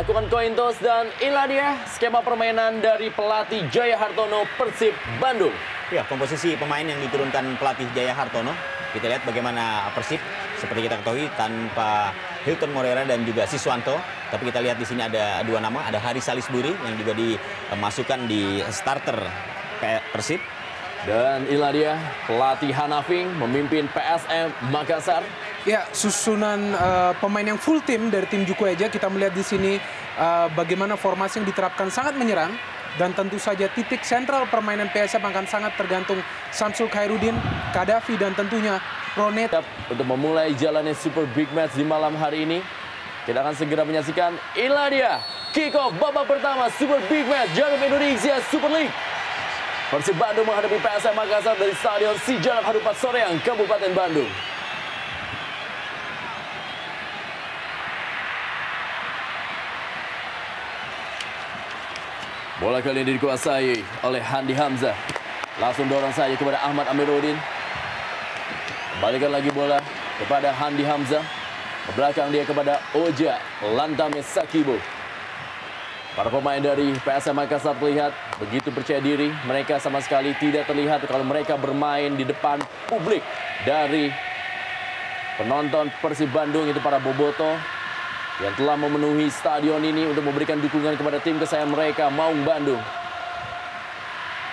Melakukan coin toss dan inilah dia skema permainan dari pelatih Jaya Hartono Persib Bandung. Ya, komposisi pemain yang diturunkan pelatih Jaya Hartono. Kita lihat bagaimana Persib seperti kita ketahui tanpa Hilton Moreira dan juga Siswanto. Tapi kita lihat di sini ada dua nama, ada Haris Salisbury yang juga dimasukkan di starter Persib. Dan inilah dia pelatih Hanafing memimpin PSM Makassar. Ya, susunan pemain yang full tim dari tim Juku Eja. Kita melihat di sini bagaimana formasi yang diterapkan sangat menyerang. Dan tentu saja titik sentral permainan PSM akan sangat tergantung Samsul Khairuddin, Kadafi, dan tentunya Ronet. Untuk memulai jalannya Super Big Match di malam hari ini, kita akan segera menyaksikan inilah dia kick off babak pertama Super Big Match Jarum Indonesia Super League. Persib Bandung menghadapi PSM Makassar dari Stadion Sijalak Harupat Soreang, Kabupaten Bandung. Bola kali ini dikuasai oleh Handi Hamzah. Langsung dorong saja kepada Ahmad Amiruddin. Kembalikan lagi bola kepada Handi Hamzah. Ke belakang dia kepada Oja Lantame Sakibo. Para pemain dari PSM Makassar terlihat begitu percaya diri. Mereka sama sekali tidak terlihat kalau mereka bermain di depan publik dari penonton Persib Bandung, itu para boboto yang telah memenuhi stadion ini untuk memberikan dukungan kepada tim kesayangan mereka, Maung Bandung.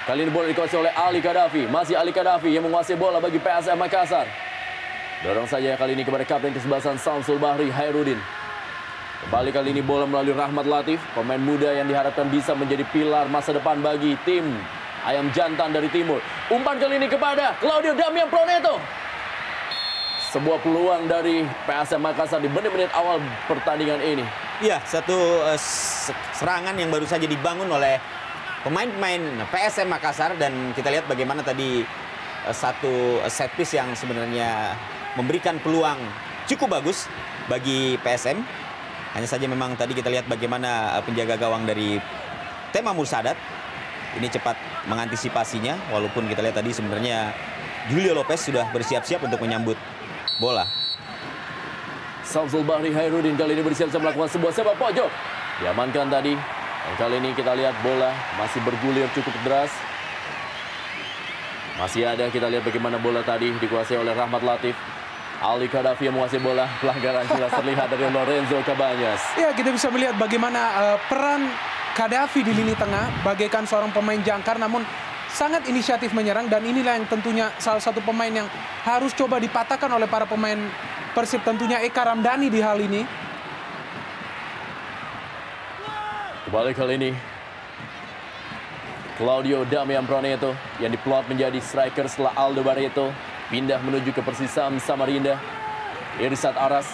Kali ini bola dikuasai oleh Ali Kadafi. Masih Ali Kadafi yang menguasai bola bagi PSM Makassar. Dorong saja kali ini kepada kapten kesebelasan Samsul Bahri Khairuddin. Kembali kali ini bola melalui Rahmat Latif, pemain muda yang diharapkan bisa menjadi pilar masa depan bagi tim Ayam Jantan dari Timur. Umpan kali ini kepada Claudio Damian Proneto. Sebuah peluang dari PSM Makassar di menit-menit awal pertandingan ini. Ya, satu serangan yang baru saja dibangun oleh pemain-pemain PSM Makassar. Dan kita lihat bagaimana tadi satu set piece yang sebenarnya memberikan peluang cukup bagus bagi PSM. Hanya saja memang tadi kita lihat bagaimana penjaga gawang dari Tema Mursadat ini cepat mengantisipasinya. Walaupun kita lihat tadi sebenarnya Julio Lopez sudah bersiap-siap untuk menyambut bola. Samsul Bahri Khairuddin kali ini bersiap-siap melakukan sebuah sepak pojok. Diamankan tadi. Dan kali ini kita lihat bola masih bergulir cukup deras. Masih ada, kita lihat bagaimana bola tadi dikuasai oleh Rahmat Latif. Ali Kadafi yang menguasai bola. Pelanggaran jelas terlihat dari Lorenzo Cabanyas. Ya, kita bisa melihat bagaimana peran Kadafi di lini tengah bagaikan seorang pemain jangkar, namun sangat inisiatif menyerang. Dan inilah yang tentunya salah satu pemain yang harus coba dipatahkan oleh para pemain Persib, tentunya Eka Ramdhani di hal ini. Kembali kali ini Claudio Damian Proneto yang diplot menjadi striker setelah Aldo Barreto pindah menuju ke Persisam Samarinda. Irsad Aras,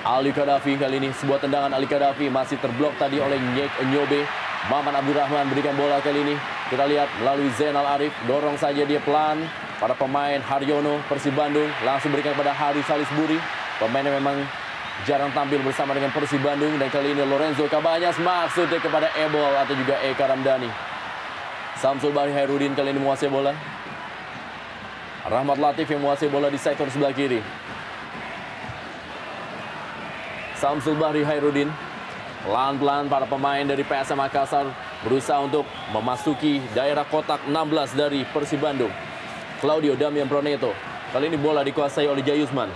Ali Kadafi kali ini sebuah tendangan Ali Kadafi masih terblok tadi oleh Nyek Nyobe. Maman Abdurrahman berikan bola kali ini. Kita lihat melalui Zainal Arif, dorong saja dia pelan. Para pemain Haryono Persib Bandung langsung berikan kepada Haris Salisbury. Pemainnya memang jarang tampil bersama dengan Persib Bandung. Dan kali ini Lorenzo Cabanyas maksudnya kepada Ebol atau juga Eka Ramdhani. Samsul Bahri Khairuddin kali ini menguasai bola. Rahmat Latif yang menguasai bola di sektor sebelah kiri. Samsul Bahri Khairuddin. Pelan-pelan para pemain dari PSM Makassar berusaha untuk memasuki daerah kotak 16 dari Persib Bandung. Claudio Damian Proneto. Kali ini bola dikuasai oleh Jayusman.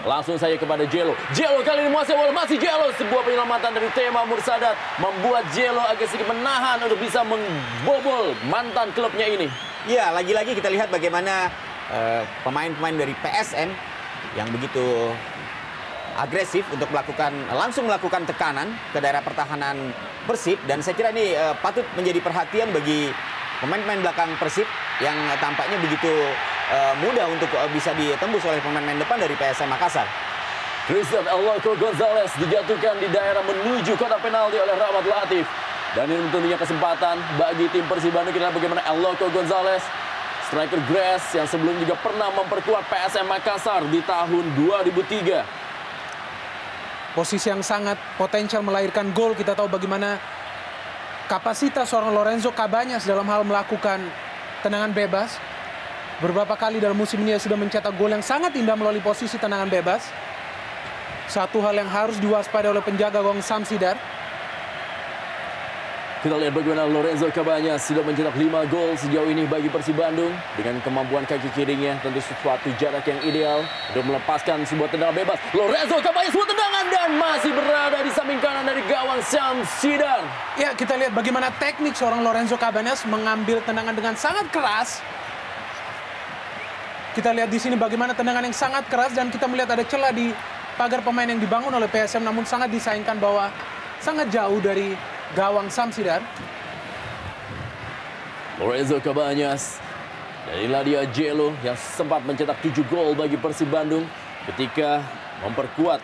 Langsung saja kepada Jelo. Jelo kali ini menguasai bola. Masih Jelo. Sebuah penyelamatan dari Tema Mursadat membuat Jelo agak sedikit menahan untuk bisa membobol mantan klubnya ini. Ya, lagi-lagi kita lihat bagaimana pemain-pemain dari PSM yang begitu agresif untuk langsung melakukan tekanan ke daerah pertahanan Persib. Dan saya kira ini patut menjadi perhatian bagi pemain-pemain belakang Persib yang tampaknya begitu mudah untuk bisa ditembus oleh pemain-pemain depan dari PSM Makassar. Christian Eloko Gonzalez dijatuhkan di daerah menuju kotak penalti oleh Rahmat Latif. Dan ini tentunya kesempatan bagi tim Persib Bandung. Kita lihat bagaimana Eloko Gonzalez, striker Grass yang sebelum juga pernah memperkuat PSM Makassar di tahun 2003. Posisi yang sangat potensial melahirkan gol. Kita tahu bagaimana kapasitas seorang Lorenzo Cabanyas dalam hal melakukan tendangan bebas. Beberapa kali dalam musim ini dia sudah mencetak gol yang sangat indah melalui posisi tendangan bebas. Satu hal yang harus diwaspadai oleh penjaga gawang Samsidar. Kita lihat bagaimana Lorenzo Cabañas sudah mencetak 5 gol sejauh ini bagi Persib Bandung. Dengan kemampuan kaki kirinya, tentu sesuatu jarak yang ideal untuk melepaskan sebuah tendangan bebas. Lorenzo Cabañas sebuah tendangan dan masih berada di samping kanan dari gawang Samsidar. Ya, kita lihat bagaimana teknik seorang Lorenzo Cabañas mengambil tendangan dengan sangat keras. Kita lihat di sini bagaimana tendangan yang sangat keras dan kita melihat ada celah di pagar pemain yang dibangun oleh PSM, namun sangat disayangkan bahwa sangat jauh dari gawang Samsidar. Lorenzo Cabañas dari Ladia Jello yang sempat mencetak 7 gol bagi Persib Bandung ketika memperkuat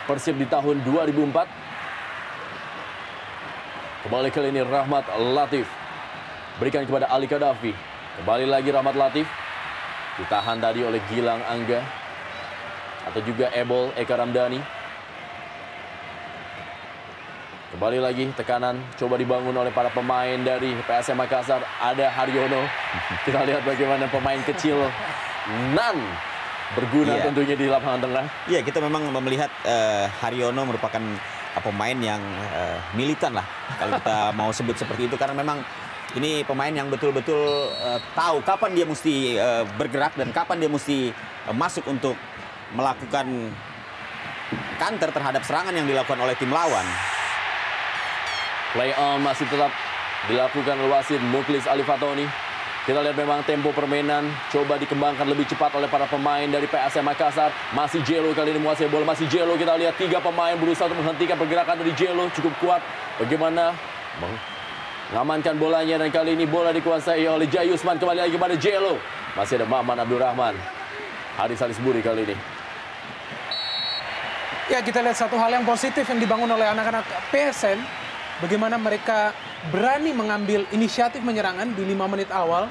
Persib di tahun 2004. Kembali kali ini Rahmat Latif berikan kepada Ali Kadafi. Kembali lagi Rahmat Latif, ditahan tadi oleh Gilang Angga atau juga Ebol Eka Ramdhani. Kembali lagi tekanan coba dibangun oleh para pemain dari PSM Makassar. Ada Haryono. Kita lihat bagaimana pemain kecil Nan berguna tentunya di lapangan tengah. Iya, kita memang melihat Haryono merupakan pemain yang militan lah kalau kita mau sebut seperti itu, karena memang ini pemain yang betul-betul tahu kapan dia mesti bergerak dan kapan dia mesti masuk untuk melakukan counter terhadap serangan yang dilakukan oleh tim lawan. Play on masih tetap dilakukan oleh wasit Muklis Ali Fatoni. Kita lihat memang tempo permainan coba dikembangkan lebih cepat oleh para pemain dari PSM Makassar. Masih Jello kali ini menguasai bola. Masih Jello, kita lihat 3 pemain berusaha untuk menghentikan pergerakan dari Jello. Cukup kuat bagaimana mengamankan bolanya, dan kali ini bola dikuasai oleh Jayusman. Kembali lagi kepada Jello. Masih ada Maman Abdurrahman. Haris Salisbury kali ini. Ya, kita lihat satu hal yang positif yang dibangun oleh anak-anak PSM. Bagaimana mereka berani mengambil inisiatif menyerangan di 5 menit awal.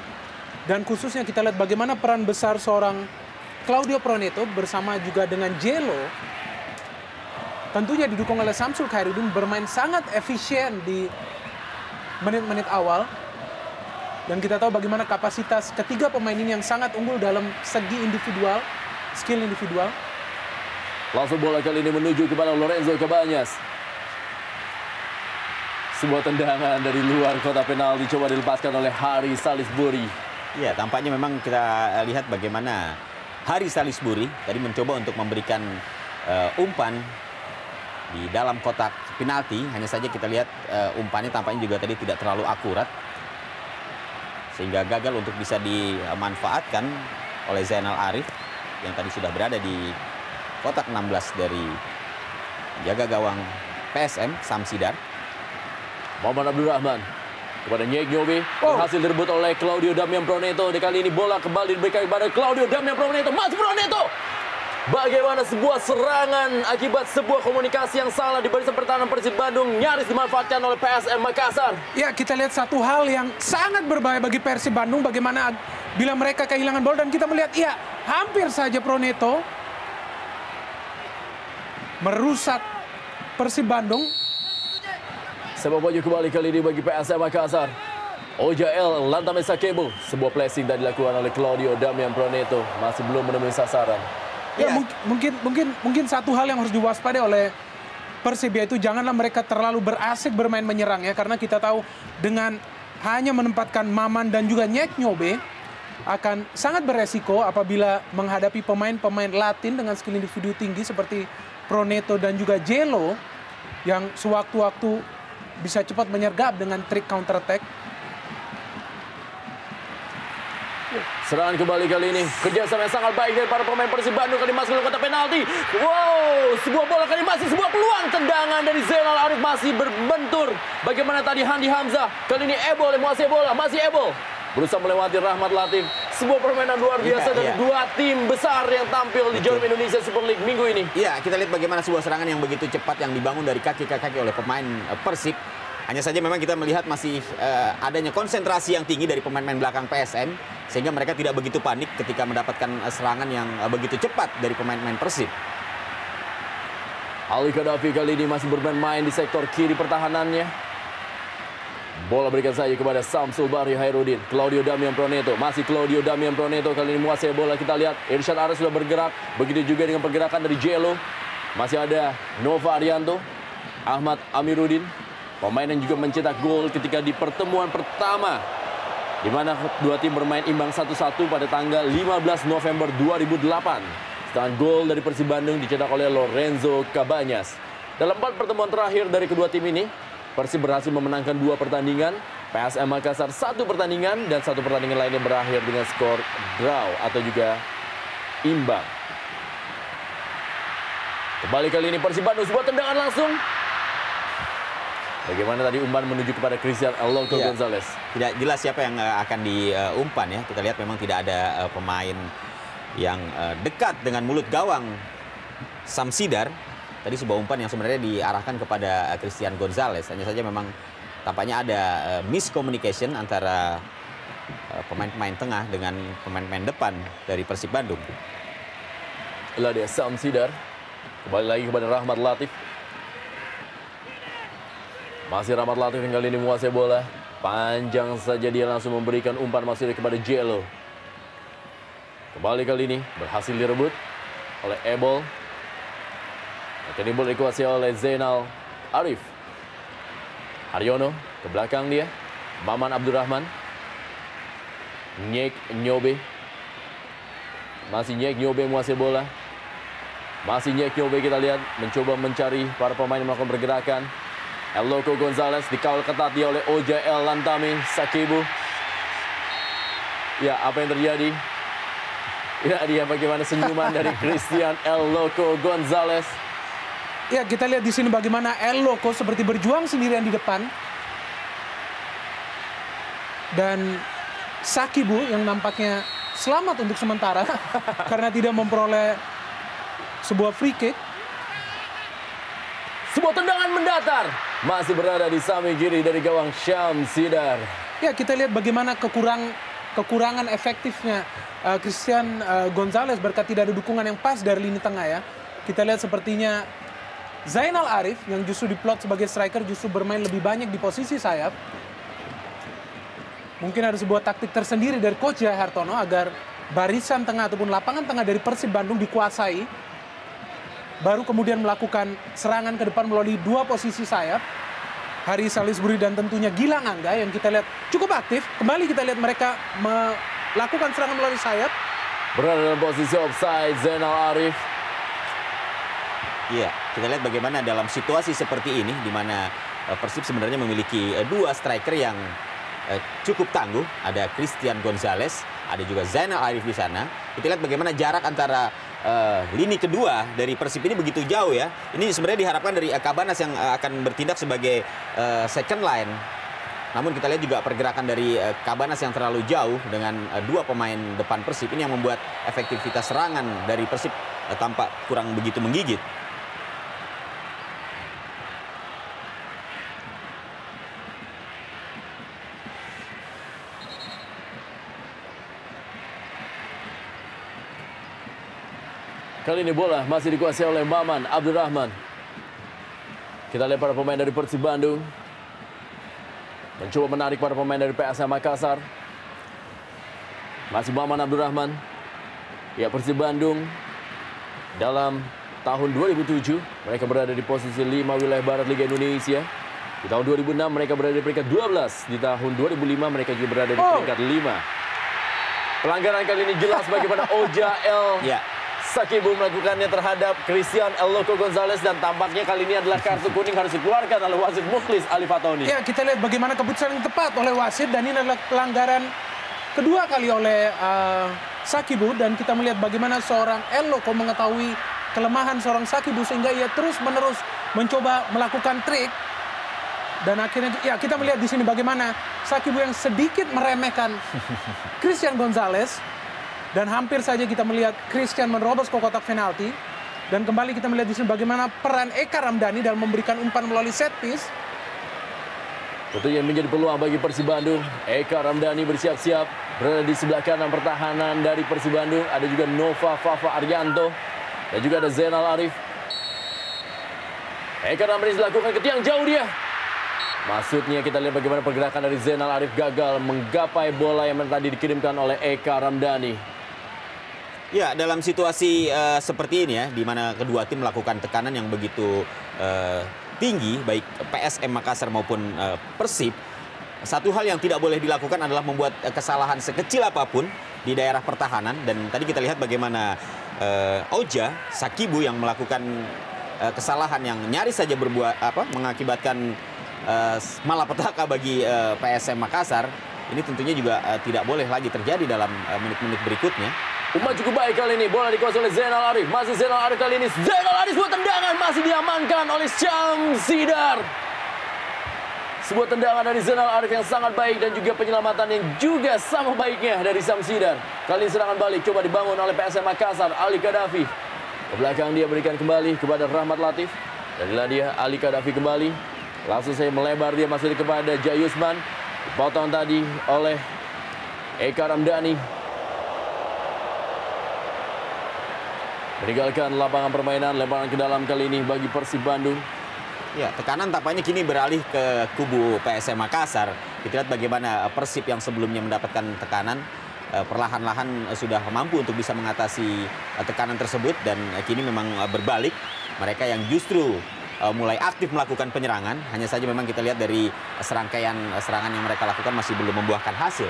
Dan khususnya kita lihat bagaimana peran besar seorang Claudio Proneto bersama juga dengan Jello. Tentunya didukung oleh Samsul Khairuddin, bermain sangat efisien di menit-menit awal. Dan kita tahu bagaimana kapasitas ketiga pemain ini yang sangat unggul dalam segi individual, skill individual. Langsung bola kali ini menuju kepada Lorenzo Cabañas. Sebuah tendangan dari luar kotak penalti coba dilepaskan oleh Haris Salisbury. Ya, tampaknya memang kita lihat bagaimana Haris Salisbury tadi mencoba untuk memberikan umpan di dalam kotak penalti. Hanya saja kita lihat umpannya tampaknya juga tadi tidak terlalu akurat, sehingga gagal untuk bisa dimanfaatkan oleh Zainal Arif yang tadi sudah berada di kotak 16 dari jaga gawang PSM Samsidar. Maman Abdurrahman kepada Nyek Nyobe, berhasil direbut oleh Claudio Damian Proneto. Di kali ini bola kembali diberikan kepada Claudio Damian Proneto. Masih Proneto. Bagaimana sebuah serangan akibat sebuah komunikasi yang salah di barisan pertahanan Persib Bandung nyaris dimanfaatkan oleh PSM Makassar. Ya, kita lihat satu hal yang sangat berbahaya bagi Persib Bandung, bagaimana bila mereka kehilangan bola, dan kita melihat ya hampir saja Proneto merusak Persib Bandung. Sepak bola kembali kali ini bagi PSM Makassar. Ojael Lantamesa Kebo. Sebuah placing tadi dilakukan oleh Claudio Damian Proneto. Masih belum menemui sasaran. Ya, mungkin satu hal yang harus diwaspadai oleh Persib, yaitu janganlah mereka terlalu berasik bermain menyerang ya, karena kita tahu dengan hanya menempatkan Maman dan juga Nyek Nyobe akan sangat beresiko apabila menghadapi pemain-pemain Latin dengan skill individu tinggi seperti Proneto dan juga Jello yang sewaktu-waktu bisa cepat menyergap dengan trik counter attack. Serangan kembali kali ini. Kerjasama yang sangat baik dari para pemain Persib Bandung kali masuk ke kotak penalti. Wow, sebuah bola kali masih sebuah peluang. Tendangan dari Zainal Arif masih berbentur. Bagaimana tadi Handi Hamzah. Kali ini Ebol yang menguasai bola. Masih Ebol berusaha melewati Rahmat Latif. Sebuah permainan luar biasa dari dua tim besar yang tampil di Jarum Indonesia Super League minggu ini. Iya, kita lihat bagaimana sebuah serangan yang begitu cepat yang dibangun dari kaki ke kaki oleh pemain Persib. Hanya saja memang kita melihat masih adanya konsentrasi yang tinggi dari pemain-pemain belakang PSM, sehingga mereka tidak begitu panik ketika mendapatkan serangan yang begitu cepat dari pemain-pemain Persib. Ali Kadafi kali ini masih bermain di sektor kiri pertahanannya. Bola berikan saja kepada Samsul Bahri Khairuddin. Claudio Damian Proneto. Masih Claudio Damian Proneto. Kali ini menguasai bola. Kita lihat Irsyad Aras sudah bergerak. Begitu juga dengan pergerakan dari Jello. Masih ada Nova Arianto, Ahmad Amiruddin, pemain yang juga mencetak gol ketika di pertemuan pertama di mana dua tim bermain imbang 1-1 pada tanggal 15 November 2008. Sedangkan gol dari Persib Bandung dicetak oleh Lorenzo Cabañas. Dalam 4 pertemuan terakhir dari kedua tim ini, Persib berhasil memenangkan 2 pertandingan, PSM Makassar 1 pertandingan, dan 1 pertandingan lainnya berakhir dengan skor draw atau juga imbang. Kembali kali ini Persib Bandung, sebuah tendangan langsung. Bagaimana tadi umpan menuju kepada Christian El Loco Gonzalez. Tidak jelas siapa yang akan diumpan ya. Kita lihat memang tidak ada pemain yang dekat dengan mulut gawang Samsidar. Tadi sebuah umpan yang sebenarnya diarahkan kepada Christian Gonzalez. Hanya saja memang tampaknya ada miscommunication antara pemain-pemain tengah dengan pemain-pemain depan dari Persib Bandung. Itulah dia Samsidar. Kembali lagi kepada Rahmat Latif. Masih Rahmat Latif yang kali ini menguasai bola. Panjang saja dia langsung memberikan umpan masih kepada Jello. Kembali kali ini berhasil direbut oleh Ebol. Akan direbut dikuasai oleh Zainal Arif. Haryono ke belakang dia. Maman Abdurrahman. Nyek Nyobe. Masih Nyek Nyobe menguasai bola. Masih Nyek Nyobe kita lihat mencoba mencari para pemain yang melakukan pergerakan. El Loco Gonzalez dikawal ketat dia oleh OJL Lantami Sakibu. Ya, apa yang terjadi? Ya, dia bagaimana senyuman dari Christian El Loco Gonzalez. Ya, kita lihat di sini bagaimana El Loco seperti berjuang sendirian di depan. Dan Sakibu yang nampaknya selamat untuk sementara karena tidak memperoleh sebuah free kick. Sebuah tendangan mendatar. Masih berada di samping kiri dari gawang Syamsidar. Ya, kita lihat bagaimana kekurangan efektifnya Christian Gonzalez berkat tidak ada dukungan yang pas dari lini tengah ya. Kita lihat sepertinya Zainal Arif yang justru diplot sebagai striker justru bermain lebih banyak di posisi sayap. Mungkin ada sebuah taktik tersendiri dari Coach Jaya Hartono agar barisan tengah ataupun lapangan tengah dari Persib Bandung dikuasai. Baru kemudian melakukan serangan ke depan melalui 2 posisi sayap. Haris Salisbury dan tentunya Gilang Angga yang kita lihat cukup aktif. Kembali kita lihat mereka melakukan serangan melalui sayap. Berada dalam posisi offside Zainal Arif. Iya, kita lihat bagaimana dalam situasi seperti ini di mana Persib sebenarnya memiliki 2 striker yang cukup tangguh. Ada Christian Gonzalez, ada juga Zainal Arif di sana. Kita lihat bagaimana jarak antara lini kedua dari Persib ini begitu jauh ya. Ini sebenarnya diharapkan dari Cabañas yang akan bertindak sebagai second line. Namun kita lihat juga pergerakan dari Cabañas yang terlalu jauh dengan 2 pemain depan Persib ini yang membuat efektivitas serangan dari Persib tampak kurang begitu menggigit. Kali ini bola masih dikuasai oleh Maman Abdurrahman. Kita lihat para pemain dari Persib Bandung mencoba menarik para pemain dari PSM Makassar. Masih Maman Abdurrahman. Ya, Persib Bandung dalam tahun 2007 mereka berada di posisi 5 wilayah barat Liga Indonesia. Di tahun 2006 mereka berada di peringkat 12. Di tahun 2005 mereka juga berada di peringkat 5. Pelanggaran kali ini jelas bagaimana OJL Sakibu melakukannya terhadap Christian El Loco Gonzalez dan tampaknya kali ini adalah kartu kuning harus dikeluarkan oleh wasit Mukhlis Ali Fatoni. Ya, kita lihat bagaimana keputusan yang tepat oleh wasit dan ini adalah pelanggaran kedua kali oleh Sakibu dan kita melihat bagaimana seorang El Loco mengetahui kelemahan seorang Sakibu sehingga ia terus-menerus mencoba melakukan trik dan akhirnya ya kita melihat di sini bagaimana Sakibu yang sedikit meremehkan Christian Gonzalez. Dan hampir saja kita melihat Christian menerobos ke kotak penalti. Dan kembali kita melihat di sini bagaimana peran Eka Ramdhani dalam memberikan umpan melalui set piece. Tentunya menjadi peluang bagi Persib Bandung. Eka Ramdhani bersiap-siap berada di sebelah kanan pertahanan dari Persib Bandung. Ada juga Nova Fafa Arianto dan juga ada Zainal Arif. Eka Ramdhani dilakukan ke tiang jauh dia. Maksudnya kita lihat bagaimana pergerakan dari Zainal Arif gagal menggapai bola yang tadi dikirimkan oleh Eka Ramdhani. Ya, dalam situasi seperti ini ya, di mana kedua tim melakukan tekanan yang begitu tinggi, baik PSM Makassar maupun Persib, satu hal yang tidak boleh dilakukan adalah membuat kesalahan sekecil apapun di daerah pertahanan. Dan tadi kita lihat bagaimana Oja Sakibu yang melakukan kesalahan yang nyaris saja mengakibatkan malapetaka bagi PSM Makassar. Ini tentunya juga tidak boleh lagi terjadi dalam menit-menit berikutnya. Umpan cukup baik kali ini, bola dikuasai oleh Zainal Arif. Masih Zainal Arif kali ini. Zainal Arif sebuah tendangan masih diamankan oleh Syamsidar. Sebuah tendangan dari Zainal Arif yang sangat baik dan juga penyelamatan yang juga sama baiknya dari Syamsidar. Kali ini serangan balik coba dibangun oleh PSM Makassar. Ali Kadafi. Ke belakang dia berikan kembali kepada Rahmat Latif. Darilah dia Ali Kadafi kembali. Langsung saya melebar dia masih kepada Jayusman. Dipotong tadi oleh Eka Ramdhani. Meninggalkan lapangan permainan, lemparan ke dalam kali ini bagi Persib Bandung. Ya, tekanan tampaknya kini beralih ke kubu PSM Makassar. Kita lihat bagaimana Persib yang sebelumnya mendapatkan tekanan, perlahan-lahan sudah mampu untuk bisa mengatasi tekanan tersebut. Dan kini memang berbalik, mereka yang justru mulai aktif melakukan penyerangan. Hanya saja memang kita lihat dari serangkaian serangan yang mereka lakukan masih belum membuahkan hasil.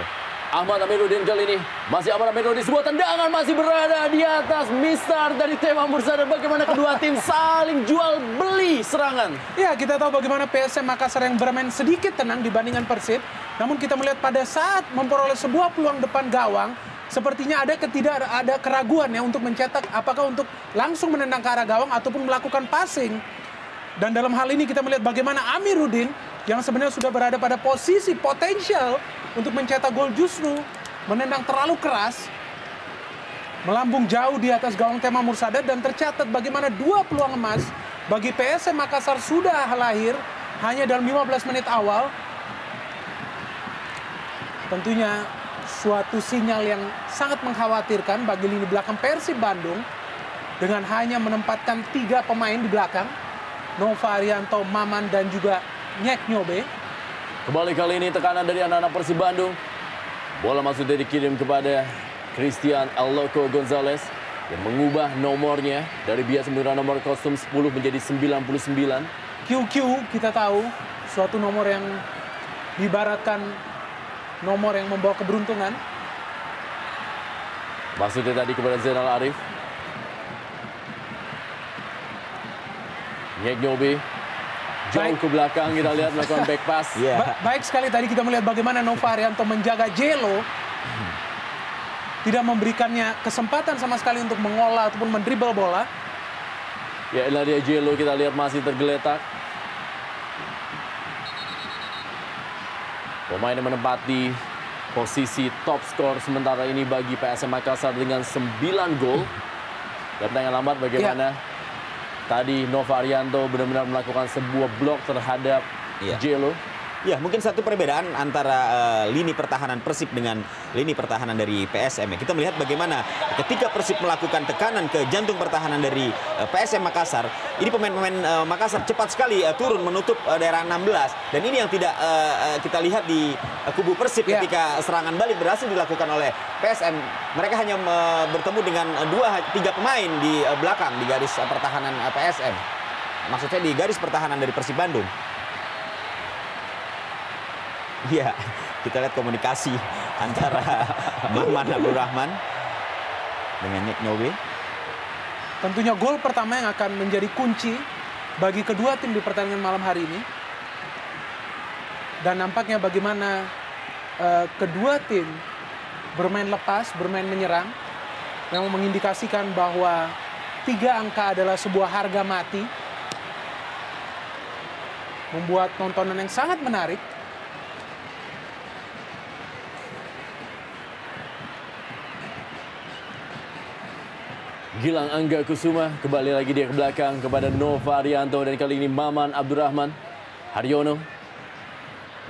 Ahmad Amiruddin kali ini, masih Ahmad Amiruddin, sebuah tendangan masih berada di atas Mistar dari Tema Mursada. Bagaimana kedua tim saling jual beli serangan. Ya, kita tahu bagaimana PSM Makassar yang bermain sedikit tenang dibandingkan Persib. Namun kita melihat pada saat memperoleh sebuah peluang depan gawang, sepertinya ada keraguan ya untuk mencetak apakah untuk langsung menendang ke arah gawang ataupun melakukan passing. Dan dalam hal ini kita melihat bagaimana Amiruddin yang sebenarnya sudah berada pada posisi potensial untuk mencetak gol justru menendang terlalu keras, melambung jauh di atas gawang Tema Mursada. Dan tercatat bagaimana dua peluang emas bagi PSM Makassar sudah lahir hanya dalam 15 menit awal. Tentunya suatu sinyal yang sangat mengkhawatirkan bagi lini belakang Persib Bandung dengan hanya menempatkan 3 pemain di belakang, Nova Arianto, Maman, dan juga Nyek Nyobe. Kembali kali ini tekanan dari anak-anak Persib Bandung. Bola maksudnya dikirim kepada Christian El Loco Gonzalez yang mengubah nomornya dari biasa menggunakan nomor kostum 10 menjadi 99. QQ kita tahu suatu nomor yang diibaratkan nomor yang membawa keberuntungan. Maksudnya tadi kepada Zainal Arif. Nyek Nyobe jauh ke belakang, kita lihat melakukan back pass. Baik sekali tadi kita melihat bagaimana Nova Arianto menjaga Jelo, tidak memberikannya kesempatan sama sekali untuk mengolah ataupun mendribble bola. Ya, inilah dia Jelo, kita lihat masih tergeletak. Pemain yang menempati posisi top skor sementara ini bagi PSM Makassar dengan 9 gol. Dan pertanyaan lambat bagaimana? Tadi Nova Arianto benar-benar melakukan sebuah blok terhadap Jelo. Ya, mungkin satu perbedaan antara lini pertahanan Persib dengan lini pertahanan dari PSM. Kita melihat bagaimana ketika Persib melakukan tekanan ke jantung pertahanan dari PSM Makassar, ini pemain-pemain Makassar cepat sekali turun menutup daerah 16. Dan ini yang tidak kita lihat di kubu Persib ketika serangan balik berhasil dilakukan oleh PSM. Mereka hanya bertemu dengan 2-3 pemain di belakang di garis pertahanan PSM. Maksudnya di garis pertahanan dari Persib Bandung. Iya, kita lihat komunikasi antara Maman Abdurrahman dengan Nyek Nyobe. Tentunya gol pertama yang akan menjadi kunci bagi kedua tim di pertandingan malam hari ini. Dan nampaknya bagaimana kedua tim bermain lepas, bermain menyerang, yang mengindikasikan bahwa 3 angka adalah sebuah harga mati. Membuat tontonan yang sangat menarik. Gilang Angga Kusuma kembali lagi dia ke belakang kepada Nova Arianto dan kali ini Maman Abdurrahman. Haryono.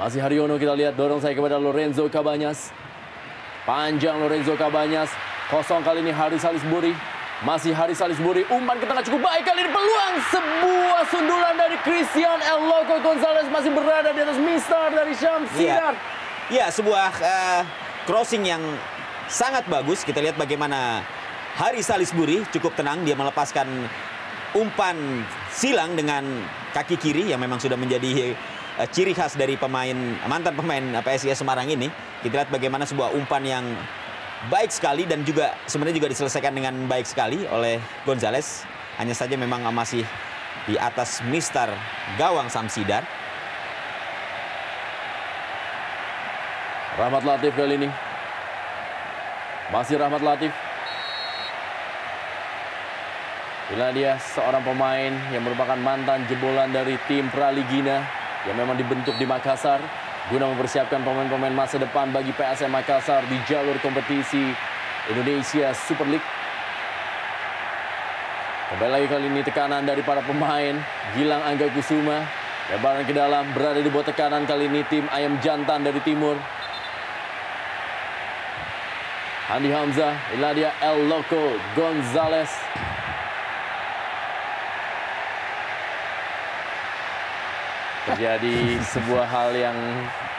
Masih Haryono, kita lihat dorong saya kepada Lorenzo Cabanyas. Panjang Lorenzo Cabanyas. Kosong kali ini Haris Salisbury. Masih Haris Salisbury, umpan ke tengah cukup baik kali ini, peluang sebuah sundulan dari Christian El Loco Gonzalez masih berada di atas Mistar dari Syamsidar. Ya, sebuah crossing yang sangat bagus. Kita lihat bagaimana Haris Salisbury cukup tenang, dia melepaskan umpan silang dengan kaki kiri yang memang sudah menjadi ciri khas dari mantan pemain PSIS Semarang ini. Kita lihat bagaimana sebuah umpan yang baik sekali dan juga sebenarnya juga diselesaikan dengan baik sekali oleh Gonzales. Hanya saja memang masih di atas mistar gawang Samsidar. Rahmat Latif kali ini. Masih Rahmat Latif. Inilah dia seorang pemain yang merupakan mantan jebolan dari tim Praligina yang memang dibentuk di Makassar guna mempersiapkan pemain-pemain masa depan bagi PSM Makassar di jalur kompetisi Indonesia Super League. Kembali lagi kali ini tekanan dari para pemain. Gilang Angga Kusuma lebaran ke dalam, berada di bawah tekanan kali ini tim Ayam Jantan dari timur. Handi Hamzah, inilah dia El Loco Gonzales. Terjadi sebuah hal yang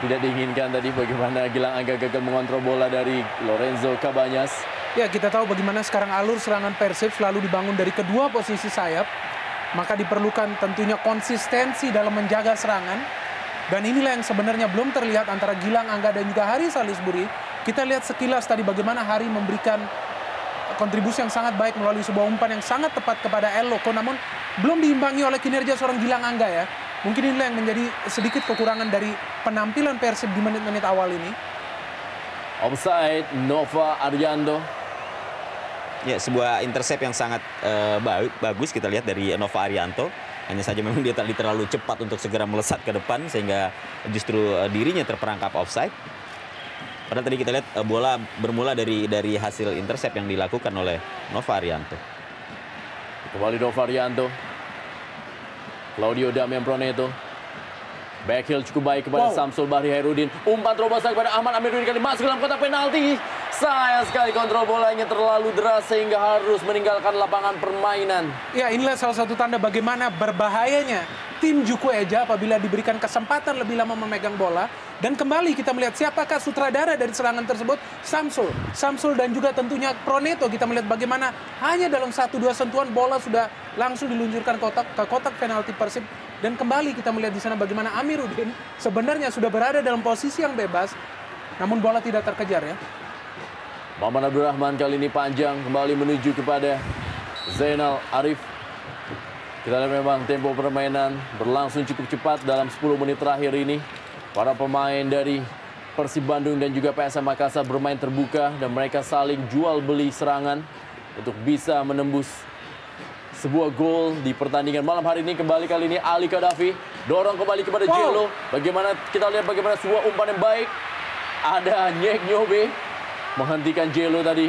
tidak diinginkan tadi, bagaimana Gilang Angga gagal mengontrol bola dari Lorenzo Cabanyas. Ya, kita tahu bagaimana sekarang alur serangan Persib selalu dibangun dari kedua posisi sayap. Maka diperlukan tentunya konsistensi dalam menjaga serangan. Dan inilah yang sebenarnya belum terlihat antara Gilang Angga dan juga Haris Salisbury. Kita lihat sekilas tadi bagaimana Hari memberikan kontribusi yang sangat baik melalui sebuah umpan yang sangat tepat kepada El Loco. Namun belum diimbangi oleh kinerja seorang Gilang Angga ya. Mungkin inilah yang menjadi sedikit kekurangan dari penampilan Persib di menit-menit awal ini. Offside Nova Arianto. Ya, sebuah intercept yang sangat bagus kita lihat dari Nova Arianto. Hanya saja memang dia tadi terlalu cepat untuk segera melesat ke depan sehingga justru dirinya terperangkap offside. Padahal tadi kita lihat bola bermula dari hasil intercept yang dilakukan oleh Nova Arianto. Kembali Nova Arianto. Claudio Damian Proneto. Backheel cukup baik kepada Samsul Bahri Hairudin. Umpan terobosan kepada Ahmad Amiruddin kali masuk dalam kotak penalti. Sayang sekali kontrol bolanya terlalu deras sehingga harus meninggalkan lapangan permainan. Ya, inilah salah satu tanda bagaimana berbahayanya tim Juku Eja apabila diberikan kesempatan lebih lama memegang bola. Dan kembali kita melihat siapakah sutradara dari serangan tersebut. Samsul dan juga tentunya Proneto. Kita melihat bagaimana hanya dalam 1-2 sentuhan bola sudah langsung diluncurkan ke kotak penalti Persib. Dan kembali kita melihat di sana bagaimana Amiruddin sebenarnya sudah berada dalam posisi yang bebas, namun bola tidak terkejar ya. Maman Abdurrahman kali ini panjang kembali menuju kepada Zainal Arif. Kita lihat memang tempo permainan berlangsung cukup cepat dalam 10 menit terakhir ini. Para pemain dari Persib Bandung dan juga PSM Makassar bermain terbuka dan mereka saling jual beli serangan untuk bisa menembus sebuah gol di pertandingan malam hari ini. Kembali kali ini Ali Kadafi dorong kembali kepada Jello. Bagaimana kita lihat bagaimana sebuah umpan yang baik. Ada Nyek Nyobe menghentikan Jello tadi.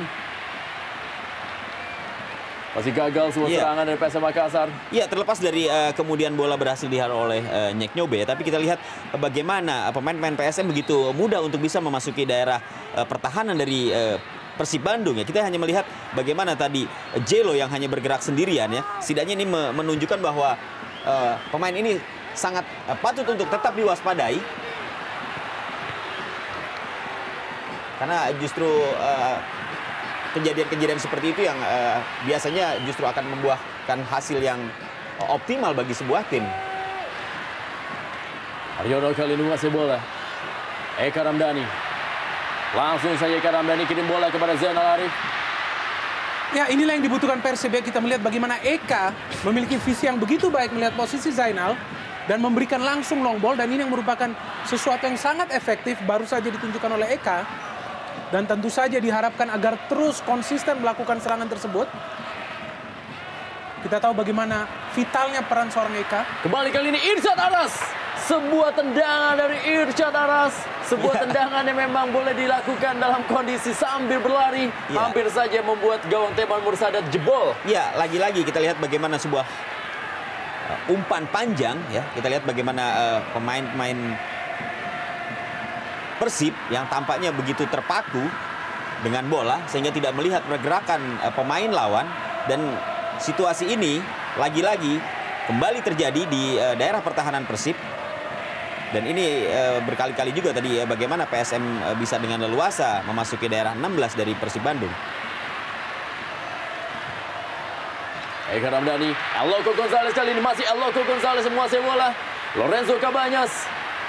Masih gagal sebuah serangan dari PSM Makassar. Iya, terlepas dari kemudian bola berhasil dihalau oleh Nyek Nyobe, tapi kita lihat bagaimana pemain-pemain PSM begitu mudah untuk bisa memasuki daerah pertahanan dari Persib Bandung ya. Kita hanya melihat bagaimana tadi Jello yang hanya bergerak sendirian ya. Setidaknya ini menunjukkan bahwa pemain ini sangat patut untuk tetap diwaspadai. Karena justru kejadian-kejadian seperti itu yang biasanya justru akan membuahkan hasil yang optimal bagi sebuah tim. Aryono kali ini menguasai bola. Eka Ramdhani. Langsung saja Eka Ramdhani kirim bola kepada Zainal Arif. Ya, inilah yang dibutuhkan Persib ya. Kita melihat bagaimana Eka memiliki visi yang begitu baik melihat posisi Zainal dan memberikan langsung long ball, dan ini yang merupakan sesuatu yang sangat efektif baru saja ditunjukkan oleh Eka. Dan tentu saja diharapkan agar terus konsisten melakukan serangan tersebut. Kita tahu bagaimana vitalnya peran seorang Eka. Kembali kali ini Irsyad Aras. Sebuah tendangan dari Irsyad Aras. Sebuah tendangan yang memang boleh dilakukan dalam kondisi sambil berlari. Hampir saja membuat gawang Teman Mursadat jebol. Ya, lagi-lagi kita lihat bagaimana sebuah umpan panjang. Ya, kita lihat bagaimana pemain-pemain Persib yang tampaknya begitu terpaku dengan bola sehingga tidak melihat pergerakan pemain lawan, dan situasi ini lagi-lagi kembali terjadi di daerah pertahanan Persib. Dan ini berkali-kali juga tadi bagaimana PSM bisa dengan leluasa memasuki daerah 16 dari Persib Bandung. Eka Ramdhani, Eloko Gonzalez kali ini masih Eloko Gonzalez menguasai bola. Lorenzo Cabañas,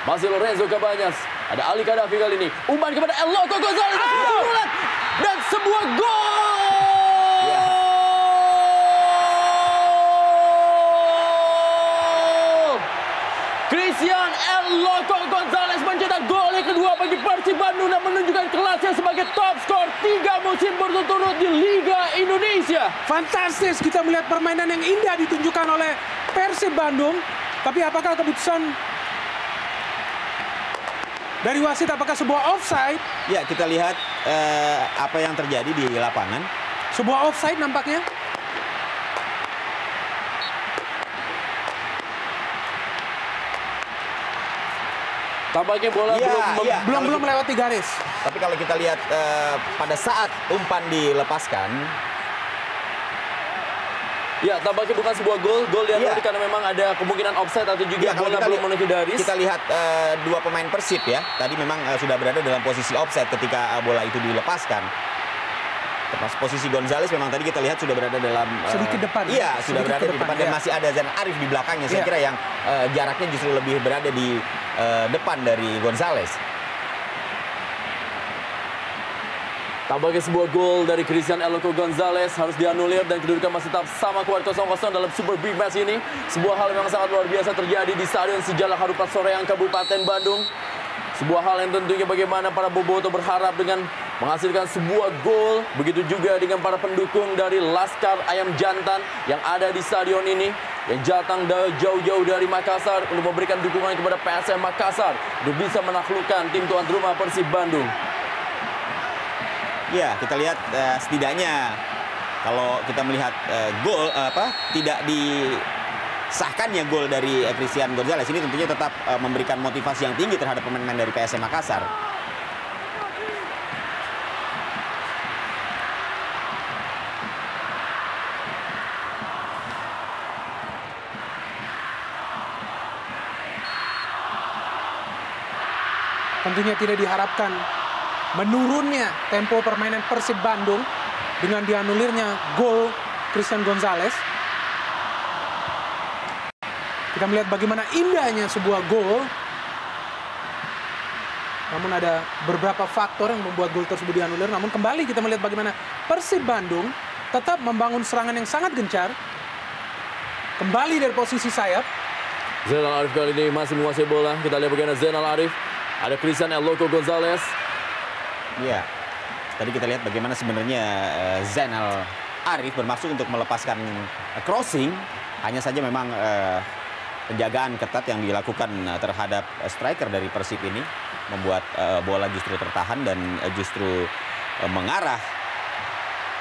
masih Lorenzo Cabañas. Ada Ali Kadafi kali ini, umpan kepada Eloko Gonzalez dan sebuah gol. Ya. Christian Eloko Gonzalez mencetak gol yang kedua bagi Persib Bandung dan menunjukkan kelasnya sebagai top skor 3 musim berturut-turut di Liga Indonesia. Fantastis, kita melihat permainan yang indah ditunjukkan oleh Persib Bandung. Tapi apakah keputusan dari wasit, apakah sebuah offside? Ya, kita lihat apa yang terjadi di lapangan. Sebuah offside nampaknya. Tampaknya bola Iya, belum melewati garis. Tapi kalau kita lihat pada saat umpan dilepaskan, ya tampaknya bukan sebuah gol dianulir karena memang ada kemungkinan offside atau juga kalau bola kita belum memenuhi garis. Kita lihat dua pemain Persib ya, tadi memang sudah berada dalam posisi offside ketika bola itu dilepaskan. Pas posisi Gonzalez memang tadi kita lihat sudah berada dalam sedikit depan. Iya, sudah sedikit berada di depan dan masih ada Zainal Arif di belakangnya. Saya kira yang jaraknya justru lebih berada di depan dari Gonzalez. Tampaknya sebuah gol dari Christian Eloko Gonzalez harus dianulir dan kedudukan masih tetap sama kuat 0-0 dalam Super Big Match ini. Sebuah hal yang sangat luar biasa terjadi di Stadion Sijalak Harupat Soreang, Kabupaten Bandung. Sebuah hal yang tentunya bagaimana para boboto berharap dengan menghasilkan sebuah gol. Begitu juga dengan para pendukung dari Laskar Ayam Jantan yang ada di stadion ini, yang datang jauh-jauh dari Makassar untuk memberikan dukungan kepada PSM Makassar untuk bisa menaklukkan tim tuan rumah Persib Bandung. Ya, kita lihat setidaknya kalau kita melihat gol tidak disahkannya gol dari Christian Gonzalez ini tentunya tetap memberikan motivasi yang tinggi terhadap pemain-pemain dari PSM Makassar. Tentunya tidak diharapkan menurunnya tempo permainan Persib Bandung dengan dianulirnya gol Christian Gonzalez. Kita melihat bagaimana indahnya sebuah gol. Namun ada beberapa faktor yang membuat gol tersebut dianulir. Namun kembali kita melihat bagaimana Persib Bandung tetap membangun serangan yang sangat gencar. Kembali dari posisi sayap. Zainal Arif kali ini masih menguasai bola. Kita lihat bagaimana Zainal Arif. Ada Christian Eloko Gonzalez. Iya, tadi kita lihat bagaimana sebenarnya Zainal Arif bermaksud untuk melepaskan crossing. Hanya saja memang penjagaan ketat yang dilakukan terhadap striker dari Persib ini membuat bola justru tertahan dan justru mengarah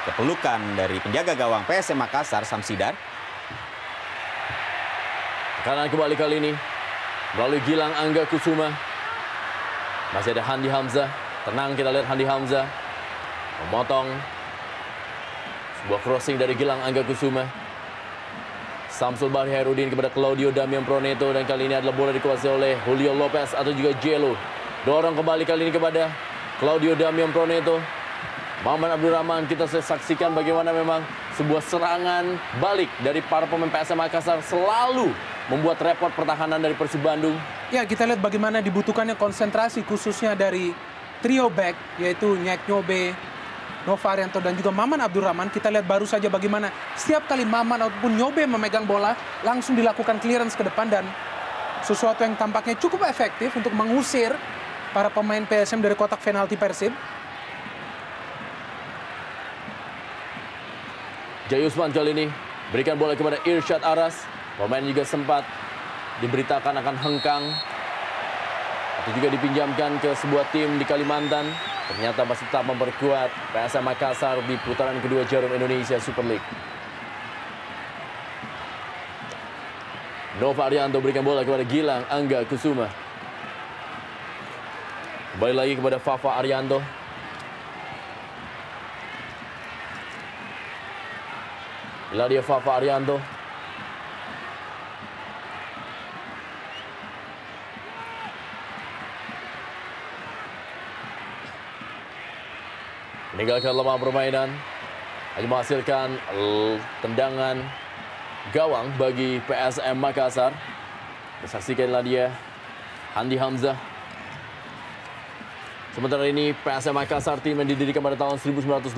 ke pelukan dari penjaga gawang PSM Makassar, Samsidar. Kanan kembali kali ini melalui Gilang Angga Kusuma. Masih ada Handi Hamzah. Tenang, kita lihat Handi Hamzah memotong sebuah crossing dari Gilang Angga Kusuma. Samsul Bahri Hairudin kepada Claudio Damian Proneto, dan kali ini adalah bola dikuasai oleh Julio Lopez atau juga Jelo. Dorong kembali kali ini kepada Claudio Damian Proneto. Maman Abdurrahman, kita saksikan bagaimana memang sebuah serangan balik dari para pemain PSM Makassar selalu membuat repot pertahanan dari Persib Bandung. Ya, kita lihat bagaimana dibutuhkannya konsentrasi khususnya dari trio back, yaitu Nyek Nyobe, Nova Arianto, dan juga Maman Abdurrahman. Kita lihat baru saja bagaimana setiap kali Maman ataupun Nyobe memegang bola, langsung dilakukan clearance ke depan, dan sesuatu yang tampaknya cukup efektif untuk mengusir para pemain PSM dari kotak penalti Persib. Jayusman kali ini berikan bola kepada Irsyad Aras. Pemain juga sempat diberitakan akan hengkang atau juga dipinjamkan ke sebuah tim di Kalimantan. Ternyata masih tetap memperkuat PSM Makassar di putaran kedua Jarum Indonesia Super League. Nova Arianto berikan bola kepada Gilang Angga Kusuma. Kembali lagi kepada Fafa Arianto. Inilah dia Fafa Arianto. Meninggalkan lemah permainan, hanya menghasilkan tendangan gawang bagi PSM Makassar. Saksikanlah dia, Handi Hamzah. Sementara ini PSM Makassar, tim yang didirikan pada tahun 1915,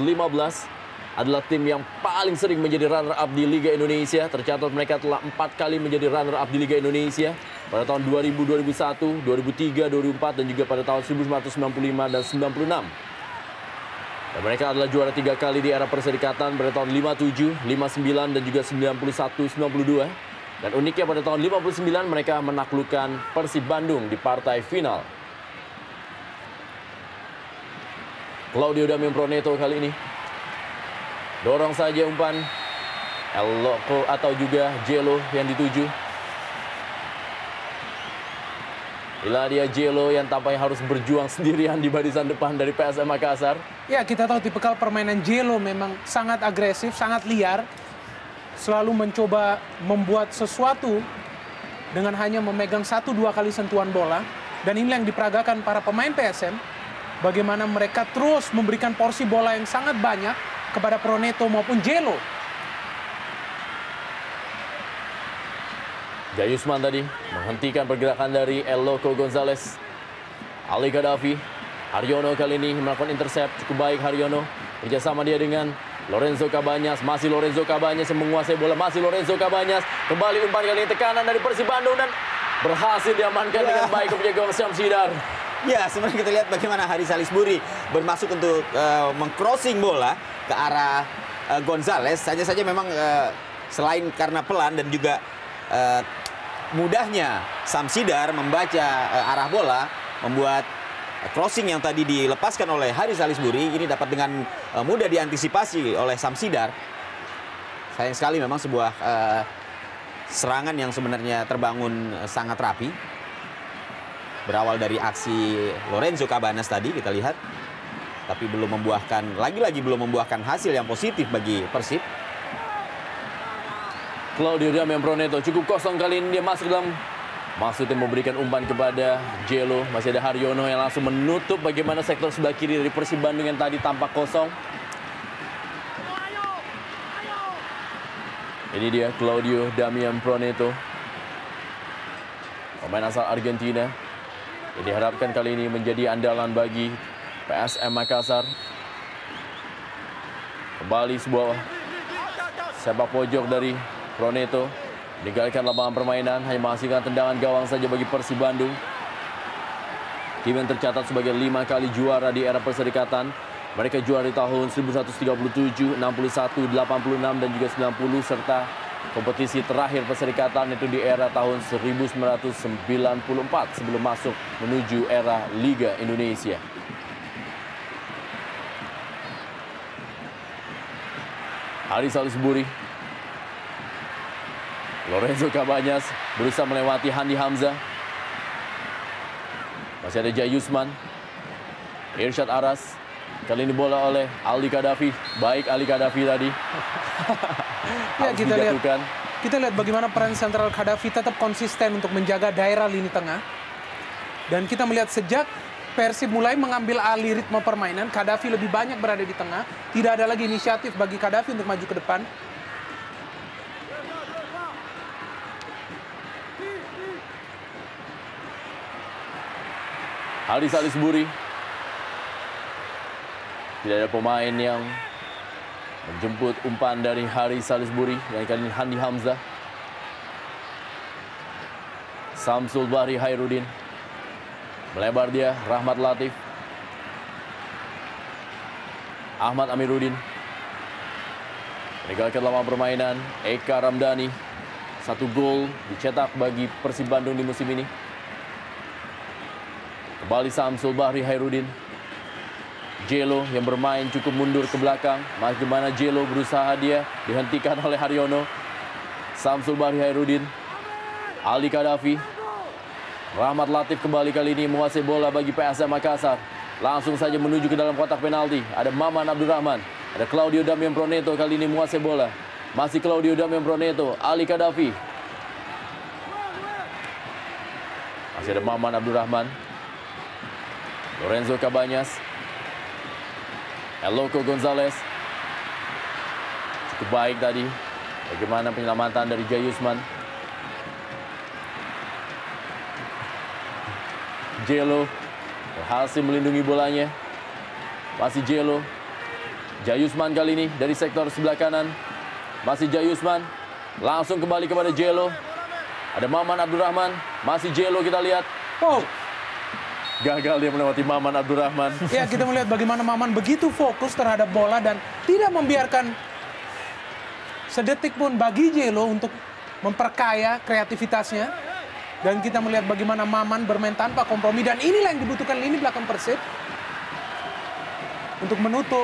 adalah tim yang paling sering menjadi runner-up di Liga Indonesia. Tercatat mereka telah 4 kali menjadi runner-up di Liga Indonesia. Pada tahun 2000, 2001, 2003, 2004, dan juga pada tahun 1995 dan 96. Dan mereka adalah juara 3 kali di era perserikatan pada tahun 57, 59, dan juga 91, 92. Dan uniknya pada tahun 59 mereka menaklukkan Persib Bandung di partai final. Claudio Damian Proneto kali ini dorong saja umpan El Loco atau juga Jelo yang dituju. Inilah dia Jelo yang tampaknya harus berjuang sendirian di barisan depan dari PSM Makassar. Ya, kita tahu tipikal permainan Jelo memang sangat agresif, sangat liar. Selalu mencoba membuat sesuatu dengan hanya memegang 1-2 kali sentuhan bola. Dan ini yang diperagakan para pemain PSM. Bagaimana mereka terus memberikan porsi bola yang sangat banyak kepada Proneto maupun Jelo. Jayusman tadi menghentikan pergerakan dari El Loco Gonzalez. Ali Gaddafi, Haryono kali ini melakukan intercept cukup baik. Haryono kerjasama dia dengan Lorenzo Cabanyas. Masih Lorenzo Cabanyas yang menguasai bola. Masih Lorenzo Cabanyas. Kembali umpan kali ini, tekanan dari Persib Bandung dan berhasil diamankan dengan baik ke penjaga gawang Syamsidar. Ya, sebenarnya kita lihat bagaimana Haris Salisbury bermasuk untuk mengcrossing bola ke arah Gonzalez. Saja memang selain karena pelan dan juga mudahnya Syamsidar membaca arah bola, membuat crossing yang tadi dilepaskan oleh Haris Salisbury ini dapat dengan mudah diantisipasi oleh Syamsidar. Sayang sekali memang sebuah serangan yang sebenarnya terbangun sangat rapi. Berawal dari aksi Lorenzo Cabanas tadi kita lihat, tapi belum membuahkan, lagi-lagi belum membuahkan hasil yang positif bagi Persib. Claudio Damian Proneto cukup kosong kali ini, dia masuk dalam maksudnya memberikan umpan kepada Jelo. Masih ada Haryono yang langsung menutup bagaimana sektor sebelah kiri dari Persib Bandung yang tadi tampak kosong. Ini dia Claudio Damian Proneto, pemain asal Argentina. Ini diharapkan kali ini menjadi andalan bagi PSM Makassar. Kembali sebuah sepak pojok dari Proneto. Meninggalkan lapangan permainan, hanya menghasilkan tendangan gawang saja bagi Persib Bandung. Tim yang tercatat sebagai 5 kali juara di era perserikatan. Mereka juara di tahun 1137, 61, 86, dan juga 90, serta kompetisi terakhir perserikatan itu di era tahun 1994 sebelum masuk menuju era Liga Indonesia. Haris Salisbury, Lorenzo Cabanyas berusaha melewati Handi Hamzah. Masih ada Jayusman, Irsyad Aras. Kali ini bola oleh Ali Gaddafi. Baik Ali Gaddafi tadi. Ya, kita lihat bagaimana peran sentral Gaddafi tetap konsisten untuk menjaga daerah lini tengah. Dan kita melihat sejak Persib mulai mengambil alih ritme permainan, Gaddafi lebih banyak berada di tengah. Tidak ada lagi inisiatif bagi Gaddafi untuk maju ke depan. Haris Salisbury. Tidak ada pemain yang menjemput umpan dari Haris Salisbury. Yang kali ini Handi Hamzah. Samsul Bahri Hairudin. Melebar dia, Rahmat Latif. Ahmad Amiruddin. Meninggalkan lapangan permainan, Eka Ramdhani. 1 gol dicetak bagi Persib Bandung di musim ini. Kembali Samsul Bahri Hairudin. Jelo yang bermain cukup mundur ke belakang. Bagaimana Jelo berusaha dia dihentikan oleh Haryono. Samsul Bahri Hairudin. Ali Gaddafi. Rahmat Latif kembali kali ini menguasai bola bagi PSM Makassar. Langsung saja menuju ke dalam kotak penalti. Ada Maman Abdurrahman. Ada Claudio Damian Proneto kali ini menguasai bola. Masih Claudio Damian Proneto. Ali Gaddafi. Masih ada Maman Abdurrahman. Lorenzo Cabanyas. El Loco Gonzalez. Cukup baik tadi Bagaimana penyelamatan dari Jayusman. Jelo berhasil melindungi bolanya. Masih Jelo. Jayusman kali ini dari sektor sebelah kanan. Masih Jayusman. Langsung kembali kepada Jelo. Ada Maman Abdurrahman. Masih Jelo kita lihat. Oh, Gagal dia melewati Maman Abdurrahman. ya kita melihat bagaimana Maman begitu fokus terhadap bola dan tidak membiarkan sedetik pun bagi Jelo untuk memperkaya kreativitasnya. Dan kita melihat bagaimana Maman bermain tanpa kompromi. Dan inilah yang dibutuhkan lini belakang Persib. Untuk menutup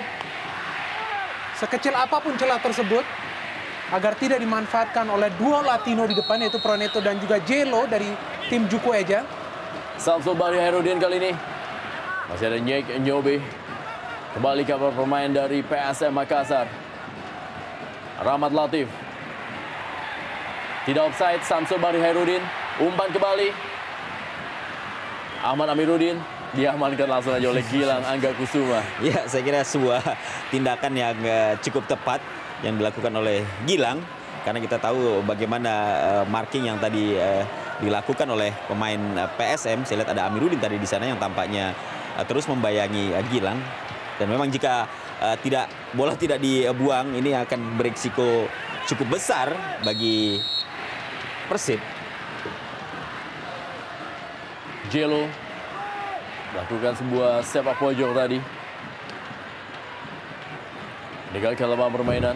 sekecil apapun celah tersebut. Agar tidak dimanfaatkan oleh dua Latino di depan, yaitu Proneto dan juga Jelo dari tim Juku Eja. Samsul Bahri Hairudin kali ini. Masih ada Nyek Nyobe. Kembali ke pemain dari PSM Makassar. Rahmat Latif. Tidak offside, Samsul Bahri Hairudin. Umpan kembali. Ahmad Amiruddin diamankan langsung aja oleh Gilang Angga Kusuma. Ya, saya kira sebuah tindakan yang cukup tepat yang dilakukan oleh Gilang. Karena kita tahu bagaimana marking yang tadi dilakukan oleh pemain PSM. Saya lihat ada Amiruddin tadi di sana yang tampaknya terus membayangi Gilang. Dan memang jika bola tidak dibuang, ini akan berisiko cukup besar bagi Persib. Jelo melakukan sebuah sepak pojok tadi. Meninggalkan lapangan permainan.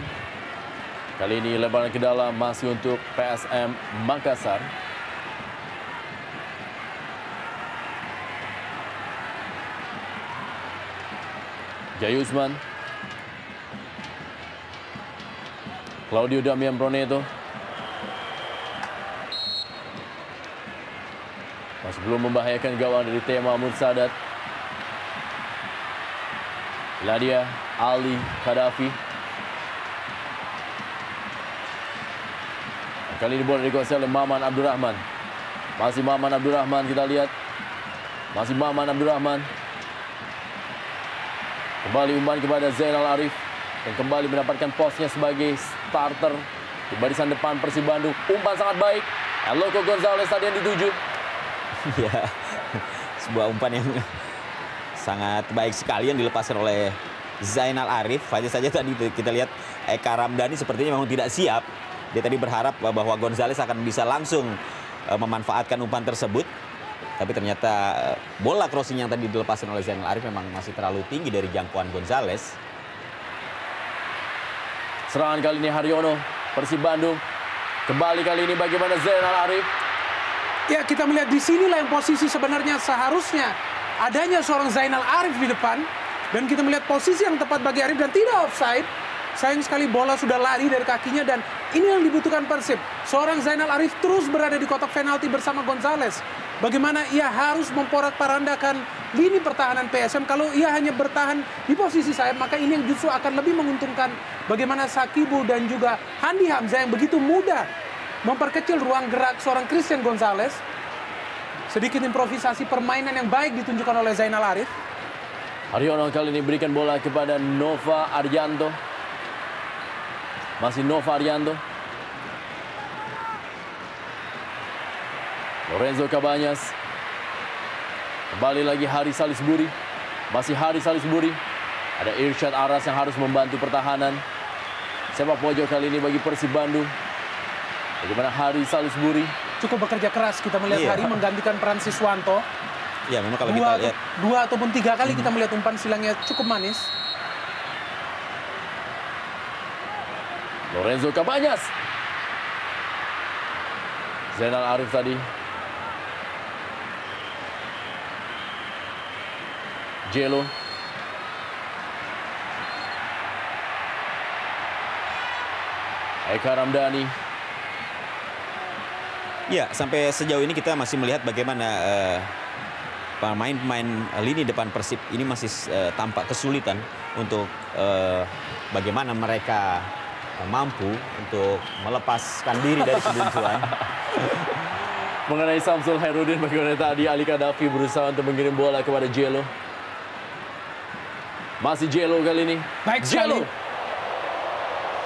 Kali ini lebaran ke dalam masih untuk PSM Makassar. Jayusman. Claudio Damian Proneto. Masih belum membahayakan gawang dari Tema Mursadat. Ladia Ali Kadafi. Kali ini bola dikuasai oleh Maman Abdurrahman. Masih Maman Abdurrahman kita lihat. Masih Maman Abdurrahman. Kembali umpan kepada Zainal Arif. Dan kembali mendapatkan posnya sebagai starter di barisan depan Persib Bandung. Umpan sangat baik. Eloko Gonzalez tadi yang dituju. Ya, sebuah umpan yang sangat baik sekali yang dilepaskan oleh Zainal Arif. Hanya saja tadi kita lihat Eka Ramdhani sepertinya memang tidak siap. Dia tadi berharap bahwa Gonzalez akan bisa langsung memanfaatkan umpan tersebut. Tapi ternyata bola crossing yang tadi dilepaskan oleh Zainal Arif memang masih terlalu tinggi dari jangkauan Gonzalez. Serangan kali ini Haryono, Persib Bandung. Kembali kali ini bagaimana Zainal Arif. Ya, kita melihat di sinilah yang posisi sebenarnya seharusnya adanya seorang Zainal Arif di depan. Dan kita melihat posisi yang tepat bagi Arif dan tidak offside. Sayang sekali bola sudah lari dari kakinya dan ini yang dibutuhkan Persib. Seorang Zainal Arif terus berada di kotak penalti bersama Gonzalez. Bagaimana ia harus memporak-parandakan lini pertahanan PSM. Kalau ia hanya bertahan di posisi sayap, maka ini yang justru akan lebih menguntungkan. Bagaimana Sakibu dan juga Handi Hamzah yang begitu mudah memperkecil ruang gerak seorang Christian Gonzalez. Sedikit improvisasi permainan yang baik ditunjukkan oleh Zainal Arif. Haryono kali ini berikan bola kepada Nova Aryanto. Masih Nova Aryanto. Lorenzo Cabanyas. Kembali lagi Haris Salisbury. Masih Haris Salisbury. Ada Irsyad Aras yang harus membantu pertahanan. Sepak pojok kali ini bagi Persib Bandung. Bagaimana Haris Salisbury. Cukup bekerja keras, kita melihat Hari menggantikan peran Siswanto. Ya, memang kalau kita lihat dua ataupun tiga kali kita melihat umpan silangnya cukup manis. Lorenzo Cabanyas. Zainal Arif tadi. Jelo. Eka Ramdhani. ya, sampai sejauh ini kita masih melihat bagaimana pemain-pemain lini depan Persib ini masih tampak kesulitan untuk bagaimana mereka mampu untuk melepaskan diri dari kebuntuan. Mengenai Samsul Hairudin, bagaimana tadi Ali Kadafi berusaha untuk mengirim bola kepada Jelo. Masih Jelo kali ini. Baik Jelo.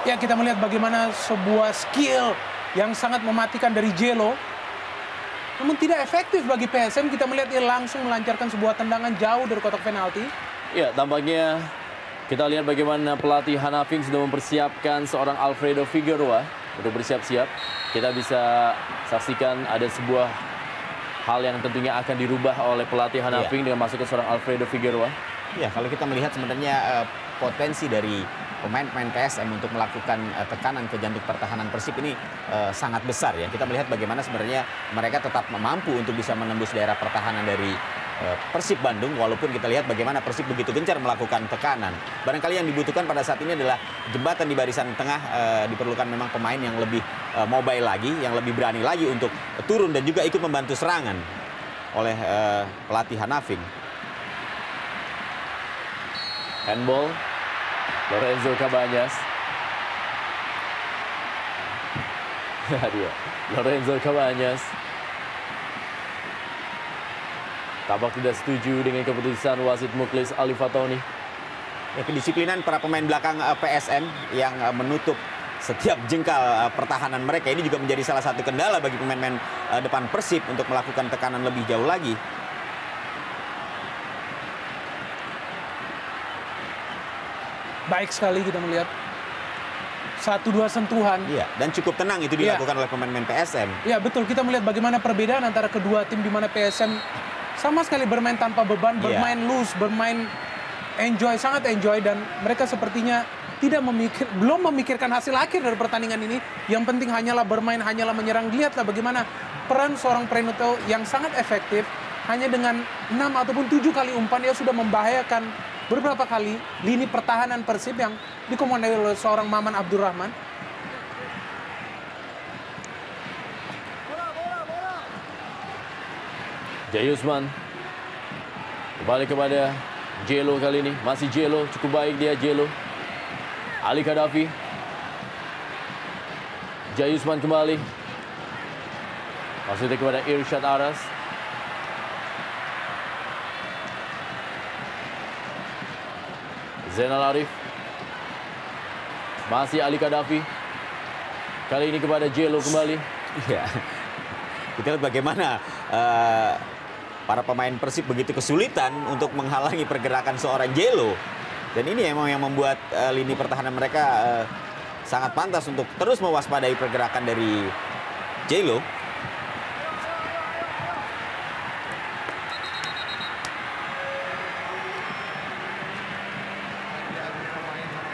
Ya, kita melihat bagaimana sebuah skill yang sangat mematikan dari Jelo. Namun tidak efektif bagi PSM. Kita melihat dia langsung melancarkan sebuah tendangan jauh dari kotak penalti. Ya, tampaknya kita lihat bagaimana pelatih Hanafing sudah mempersiapkan seorang Alfredo Figueroa untuk bersiap-siap. Kita bisa saksikan ada sebuah hal yang tentunya akan dirubah oleh pelatih Hanafing dengan masuknya seorang Alfredo Figueroa. Ya, kalau kita melihat sebenarnya potensi dari pemain-pemain PSM untuk melakukan tekanan ke jantung pertahanan Persib ini sangat besar ya. Kita melihat bagaimana sebenarnya mereka tetap mampu untuk bisa menembus daerah pertahanan dari Persib Bandung, walaupun kita lihat bagaimana Persib begitu gencar melakukan tekanan. Barangkali yang dibutuhkan pada saat ini adalah jembatan di barisan tengah, diperlukan memang pemain yang lebih mobile lagi, yang lebih berani lagi untuk turun dan juga ikut membantu serangan oleh pelatih Hanafing. Handball, Lorenzo Cabañas. Dia, Lorenzo Cabañas. Tampak tidak setuju dengan keputusan wasit Muklis Ali Fatoni. Ya, kedisiplinan para pemain belakang PSM yang menutup setiap jengkal pertahanan mereka ini juga menjadi salah satu kendala bagi pemain-pemain depan Persib untuk melakukan tekanan lebih jauh lagi. Baik sekali kita melihat 1-2 sentuhan. Iya, dan cukup tenang itu dilakukan oleh pemain-pemain PSM. Ya, betul. Kita melihat bagaimana perbedaan antara kedua tim, di mana PSM sama sekali bermain tanpa beban, bermain loose, bermain enjoy, sangat enjoy, dan mereka sepertinya belum memikirkan hasil akhir dari pertandingan ini. Yang penting hanyalah bermain, hanyalah menyerang. Lihatlah bagaimana peran seorang Prenoto yang sangat efektif. Hanya dengan 6 ataupun 7 kali umpan dia sudah membahayakan beberapa kali lini pertahanan Persib yang dikomandoi oleh seorang Maman Abdurrahman. Jayusman kembali kepada Jelo kali ini. Masih Jelo, cukup baik dia Jelo. Ali Kadafi. Jayusman kembali. Maksudnya kepada Irsyad Aras. Zainal Arif. Masih Ali Kadafi. Kali ini kepada Jelo kembali. Iya. Kita lihat bagaimana para pemain Persib begitu kesulitan untuk menghalangi pergerakan seorang Jelo. Dan ini emang yang membuat lini pertahanan mereka sangat pantas untuk terus mewaspadai pergerakan dari Jelo.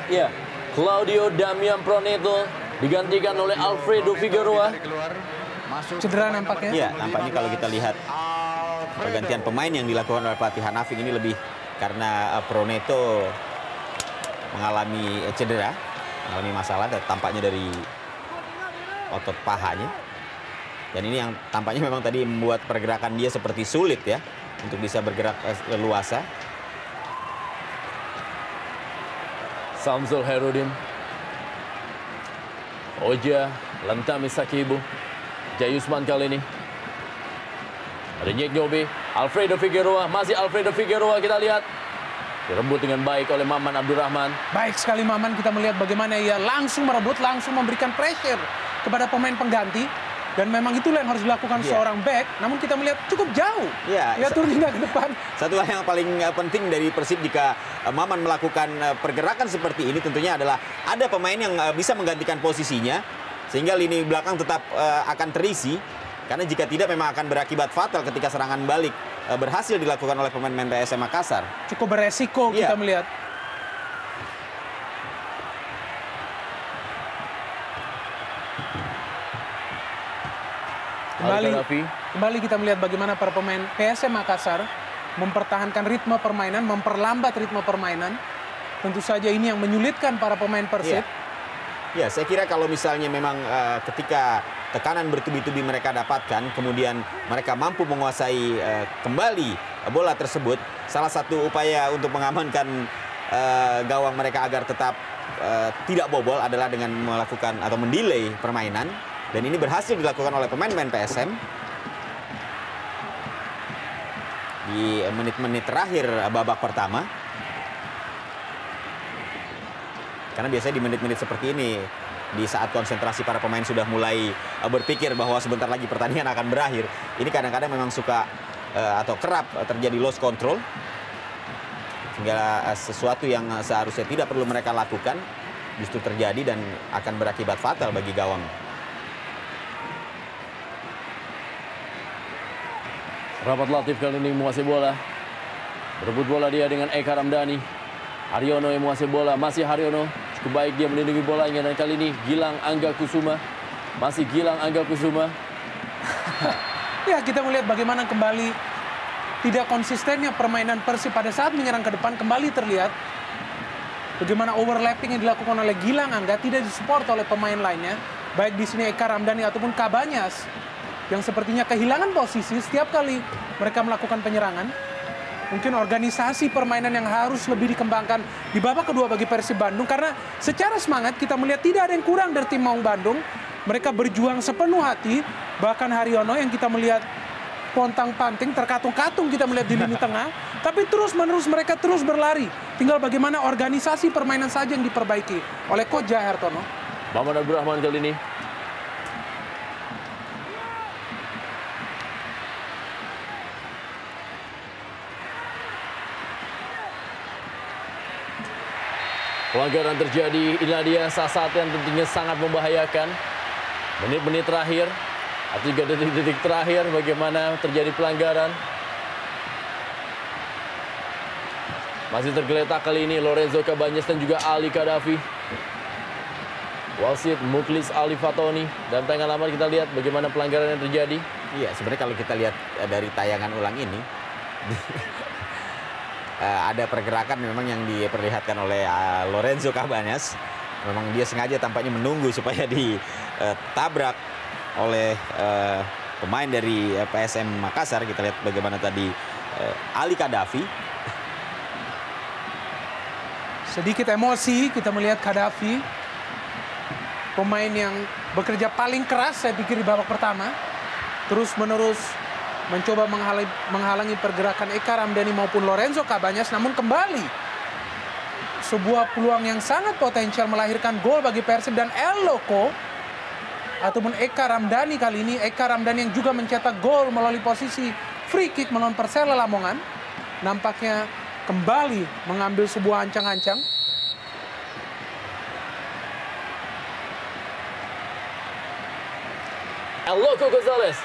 Ya, Claudio Damian Proneto digantikan oleh Alfredo Figueroa. Cedera nampaknya. Iya, nampaknya kalau kita lihat pergantian pemain yang dilakukan oleh pelatih Hanafing ini lebih karena Proneto mengalami cedera, mengalami masalah tampaknya dari otot pahanya. Dan ini yang tampaknya memang tadi membuat pergerakan dia seperti sulit ya untuk bisa bergerak leluasa. Samsul Herudin. Oja, Lantami Sakibu. Jayusman kali ini. Ada Nyek Nyobe, Alfredo Figueroa, masih Alfredo Figueroa kita lihat. Direbut dengan baik oleh Maman Abdurrahman. Baik sekali Maman, kita melihat bagaimana ia langsung merebut, langsung memberikan pressure kepada pemain pengganti. Dan memang itulah yang harus dilakukan seorang back. Namun kita melihat cukup jauh. Dia turun hingga ke depan. Satu hal yang paling penting dari Persib jika Maman melakukan pergerakan seperti ini tentunya adalah ada pemain yang bisa menggantikan posisinya. Sehingga lini belakang tetap akan terisi. Karena jika tidak memang akan berakibat fatal ketika serangan balik berhasil dilakukan oleh pemain-pemain PSM Makassar. Cukup beresiko kita melihat. Kembali kita melihat bagaimana para pemain PSM Makassar mempertahankan ritme permainan, memperlambat ritme permainan. Tentu saja ini yang menyulitkan para pemain Persib. Ya, saya kira kalau misalnya memang ketika tekanan bertubi-tubi mereka dapatkan, kemudian mereka mampu menguasai kembali bola tersebut, salah satu upaya untuk mengamankan gawang mereka agar tetap tidak bobol adalah dengan melakukan atau mendelay permainan. Dan ini berhasil dilakukan oleh pemain-pemain PSM di menit-menit terakhir babak pertama. Karena biasanya di menit-menit seperti ini, di saat konsentrasi para pemain sudah mulai berpikir bahwa sebentar lagi pertandingan akan berakhir, ini kadang-kadang memang suka atau kerap terjadi lost control. Sehingga sesuatu yang seharusnya tidak perlu mereka lakukan justru terjadi dan akan berakibat fatal bagi gawang. Rahmat Latif kali ini menguasai bola. Berebut bola dia dengan Eka Ramdhani. Haryono yang menguasai bola. Masih Haryono. Cukup baik dia melindungi bolanya. Dan kali ini Gilang Angga Kusuma. Masih Gilang Angga Kusuma. Ya, kita melihat bagaimana kembali tidak konsistennya permainan Persib pada saat menyerang ke depan kembali terlihat. Bagaimana overlapping yang dilakukan oleh Gilang Angga tidak disupport oleh pemain lainnya. Baik di sini Eka Ramdhani ataupun Kabanyas. Yang sepertinya kehilangan posisi setiap kali mereka melakukan penyerangan. Mungkin organisasi permainan yang harus lebih dikembangkan di babak kedua bagi Persib Bandung. Karena secara semangat kita melihat tidak ada yang kurang dari tim Maung Bandung. Mereka berjuang sepenuh hati. Bahkan Haryono yang kita melihat pontang-panting, terkatung-katung kita melihat di lini tengah. Tapi terus-menerus mereka terus berlari. Tinggal bagaimana organisasi permainan saja yang diperbaiki oleh Coach Jaya Hartono. Maman Abdurrahman kali ini. Pelanggaran terjadi, inilah dia saat yang tentunya sangat membahayakan. Menit-menit terakhir, atau 3 detik-detik terakhir bagaimana terjadi pelanggaran. Masih tergeletak kali ini Lorenzo Kabanyas dan juga Ali Kadafi. Wasit Mukhlis Ali Fatoni. Dalam tayangan lama kita lihat bagaimana pelanggaran yang terjadi. Iya, sebenarnya kalau kita lihat dari tayangan ulang ini, ada pergerakan memang yang diperlihatkan oleh Lorenzo Kabanyas. Memang dia sengaja tampaknya menunggu supaya ditabrak oleh pemain dari PSM Makassar. Kita lihat bagaimana tadi Ali Kadafi. Sedikit emosi kita melihat Kadafi. Pemain yang bekerja paling keras saya pikir di babak pertama. Terus-menerus mencoba menghalangi pergerakan Eka Ramdhani maupun Lorenzo Kabanyas. Namun kembali sebuah peluang yang sangat potensial melahirkan gol bagi Persib. Dan El Loco ataupun Eka Ramdhani kali ini. Eka Ramdhani yang juga mencetak gol melalui posisi free kick melawan Persela Lamongan. Nampaknya kembali mengambil sebuah ancang-ancang. El Loco Gonzalez.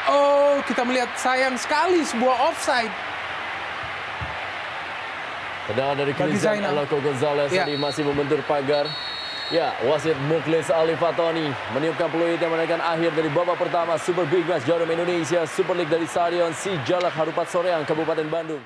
Oh, kita melihat sayang sekali sebuah offside. Tendangan dari Krizan El Loco Gonzalez tadi masih membentur pagar. Ya, wasit Mukhlis Ali Fatoni meniupkan peluit yang menaikkan akhir dari babak pertama Super Big Match Jarum Indonesia Super League dari Stadion Sijalak Harupat Soreang, Kabupaten Bandung.